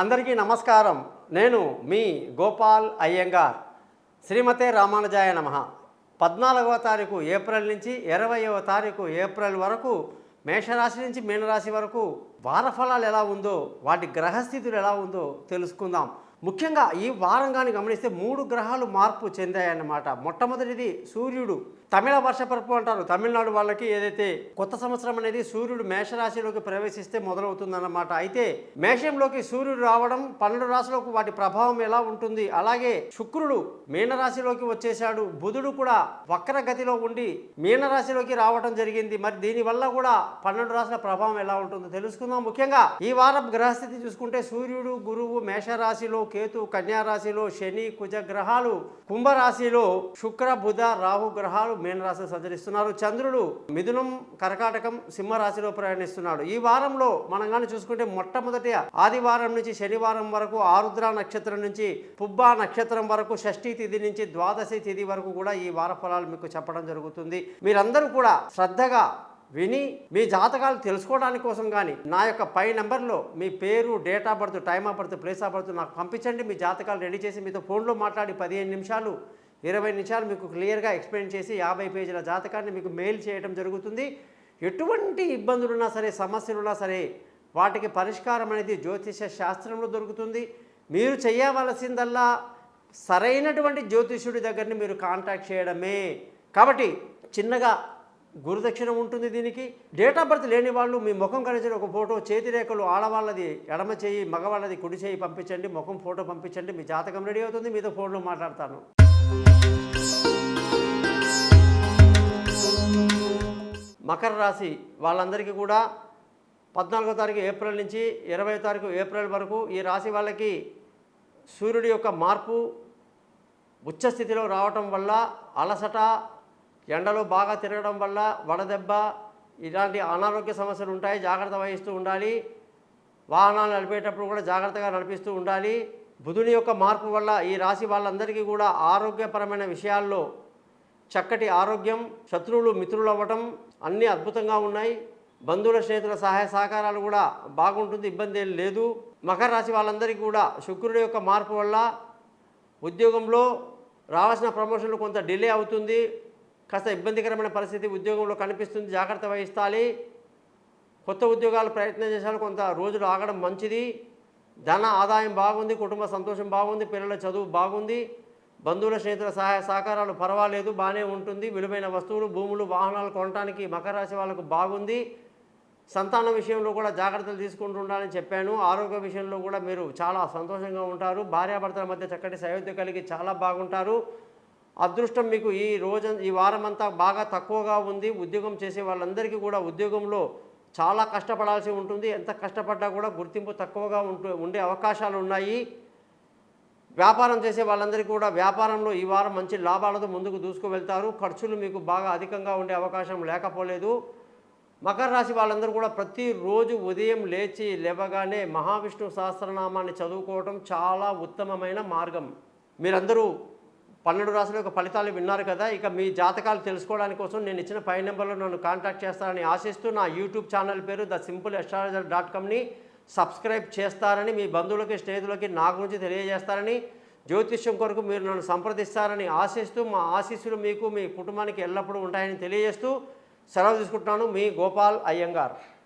అందరికీ నమస్కారం. నేను మీ గోపాల్ అయ్యంగార్. శ్రీమతే రామానుజాయ నమః. 14వ తారీఖు ఏప్రిల్ నుంచి 20వ తారీఖు ఏప్రిల్ వరకు మేషరాశి నుంచి మీనరాశి వరకు వార ఫలాలు ఎలా ఉందో, వాటి గ్రహస్థితులు ఎలా ఉందో తెలుసుకుందాం. ముఖ్యంగా ఈ వారం కానీ గమనిస్తే 3 గ్రహాలు మార్పు చెందాయన్నమాట. మొట్టమొదటిది సూర్యుడు. తమిళ వర్షపరపు అంటారు. తమిళనాడు వాళ్ళకి ఏదైతే కొత్త సంవత్సరం అనేది సూర్యుడు మేషరాశిలోకి ప్రవేశిస్తే మొదలవుతుందన్నమాట. అయితే మేషంలోకి సూర్యుడు రావడం 12 రాశులకు వాటి ప్రభావం ఎలా ఉంటుంది, అలాగే శుక్రుడు మీనరాశిలోకి వచ్చేశాడు. బుధుడు కూడా వక్రగతిలో ఉండి మీనరాశిలోకి రావడం జరిగింది. మరి దీనివల్ల కూడా 12 రాశుల ప్రభావం ఎలా ఉంటుందో తెలుసుకుందాం. ముఖ్యంగా ఈ వారం గ్రహస్థితి చూసుకుంటే సూర్యుడు, గురువు మేషరాశిలో, కేతు కన్యారాశిలో, శని కుజ గ్రహాలు కుంభరాశిలో, శుక్ర బుధ రాహు గ్రహాలు మీనరాశిలో సంచరిస్తున్నారు. చంద్రుడు మిథునం కర్కాటకం సింహరాశిలో ప్రయాణిస్తున్నాడు. ఈ వారంలో మనం కానీ చూసుకుంటే మొట్టమొదటి ఆదివారం నుంచి శనివారం వరకు, ఆరుద్ర నక్షత్రం నుంచి పుబ్బా నక్షత్రం వరకు, షష్ఠీ తిథి నుంచి ద్వాదశి తిథి వరకు కూడా ఈ వార ఫలాలు మీకు చెప్పడం జరుగుతుంది. మీరందరూ కూడా శ్రద్ధగా విని మీ జాతకాలు తెలుసుకోవడానికి కోసం కానీ నా యొక్క పై నెంబర్లో మీ పేరు, date of birth, time of birth, place of birth నాకు పంపించండి. మీ జాతకాలు రెడీ చేసి మీతో ఫోన్లో మాట్లాడి 15 నిమిషాలు 20 నిమిషాలు మీకు క్లియర్గా ఎక్స్ప్లెయిన్ చేసి 50 పేజీల జాతకాన్ని మీకు మెయిల్ చేయడం జరుగుతుంది. ఎటువంటి ఇబ్బందులున్నా సరే, సమస్యలున్నా సరే వాటికి పరిష్కారం అనేది జ్యోతిష శాస్త్రంలో దొరుకుతుంది. మీరు చేయవలసిందల్లా సరైనటువంటి జ్యోతిష్యుడి దగ్గరని మీరు కాంటాక్ట్ చేయడమే. కాబట్టి చిన్నగా గురుదక్షిణ ఉంటుంది. దీనికి డేట్ ఆఫ్ బర్త్ లేని వాళ్ళు మీ ముఖం కలిసిన ఒక ఫోటో, చేతి రేఖలు ఆడవాళ్ళది ఎడమ చేయి, మగవాళ్ళది కుడి చేయి పంపించండి. ముఖం ఫోటో పంపించండి. మీ జాతకం రెడీ అవుతుంది. మీతో ఫోన్లో మాట్లాడతాను. మకర రాశి వాళ్ళందరికీ కూడా 14వ తారీఖు ఏప్రిల్ నుంచి 20వ తారీఖు ఏప్రిల్ వరకు ఈ రాశి వాళ్ళకి సూర్యుడి యొక్క మార్పు ఉచ్చస్థితిలో రావటం వల్ల అలసట, ఎండలో బాగా తిరగడం వల్ల వడదెబ్బ, ఇలాంటి అనారోగ్య సమస్యలు ఉంటాయి. జాగ్రత్త వహిస్తూ ఉండాలి. వాహనాలు నడిపేటప్పుడు కూడా జాగ్రత్తగా నడిపిస్తూ ఉండాలి. బుధుని యొక్క మార్పు వల్ల ఈ రాశి వాళ్ళందరికీ కూడా ఆరోగ్యపరమైన విషయాల్లో చక్కటి ఆరోగ్యం, శత్రువులు మిత్రులు అవ్వటం అన్నీ అద్భుతంగా ఉన్నాయి. బంధువుల స్నేహితుల సహాయ సహకారాలు కూడా బాగుంటుంది, ఇబ్బంది ఏం లేదు. మకర రాశి వాళ్ళందరికీ కూడా శుక్రుడి యొక్క మార్పు వల్ల ఉద్యోగంలో రావాల్సిన ప్రమోషన్లు కొంత డిలే అవుతుంది. కాస్త ఇబ్బందికరమైన పరిస్థితి ఉద్యోగంలో కనిపిస్తుంది. జాగ్రత్త వహిస్తాలి. కొత్త ఉద్యోగాలు ప్రయత్నం చేశారు. కొంత రోజులు ఆగడం మంచిది. ధన ఆదాయం బాగుంది. కుటుంబ సంతోషం బాగుంది. పిల్లల చదువు బాగుంది. బంధువుల స్నేహితుల సహాయ సహకారాలు పర్వాలేదు, బాగానే ఉంటుంది. విలువైన వస్తువులు, భూములు, వాహనాలు కొనడానికి మకర రాశి వాళ్ళకు బాగుంది. సంతానం విషయంలో కూడా జాగ్రత్తలు తీసుకుంటూ ఉండాలని చెప్పాను. ఆరోగ్య విషయంలో కూడా మీరు చాలా సంతోషంగా ఉంటారు. భార్యాభర్తల మధ్య చక్కటి సయోధ్య కలిగి చాలా బాగుంటారు. అదృష్టం మీకు ఈ వారం అంతా బాగా తక్కువగా ఉంది. ఉద్యోగం చేసే వాళ్ళందరికీ కూడా ఉద్యోగంలో చాలా కష్టపడాల్సి ఉంటుంది. ఎంత కష్టపడ్డా కూడా గుర్తింపు తక్కువగా ఉండే అవకాశాలు ఉన్నాయి. వ్యాపారం చేసే వాళ్ళందరికీ కూడా వ్యాపారంలో ఈ వారం మంచి లాభాలతో ముందుకు దూసుకువెళ్తారు. ఖర్చులు మీకు బాగా అధికంగా ఉండే అవకాశం లేకపోలేదు. మకర రాశి వాళ్ళందరూ కూడా ప్రతిరోజు ఉదయం లేవగానే మహావిష్ణు సహస్రనామాన్ని చదువుకోవడం చాలా ఉత్తమమైన మార్గం. మీరందరూ 12 రాశుల యొక్క ఫలితాలు విన్నారు కదా. ఇక మీ జాతకాలు తెలుసుకోవడానికి కోసం నేను ఇచ్చిన పై నెంబర్లో నన్ను కాంటాక్ట్ చేస్తారని ఆశిస్తూ నా యూట్యూబ్ ఛానల్ పేరు thesimpleastrologer.comని సబ్స్క్రైబ్ చేస్తారని, మీ బంధువులకి స్నేహితులకి నా గురించి తెలియజేస్తారని, జ్యోతిష్యం కొరకు మీరు నన్ను సంప్రదిస్తారని ఆశిస్తూ మా ఆశీస్సులు మీకు, మీ కుటుంబానికి ఎల్లప్పుడూ ఉంటాయని తెలియజేస్తూ సెలవు తీసుకుంటున్నాను. మీ గోపాల్ అయ్యంగార్.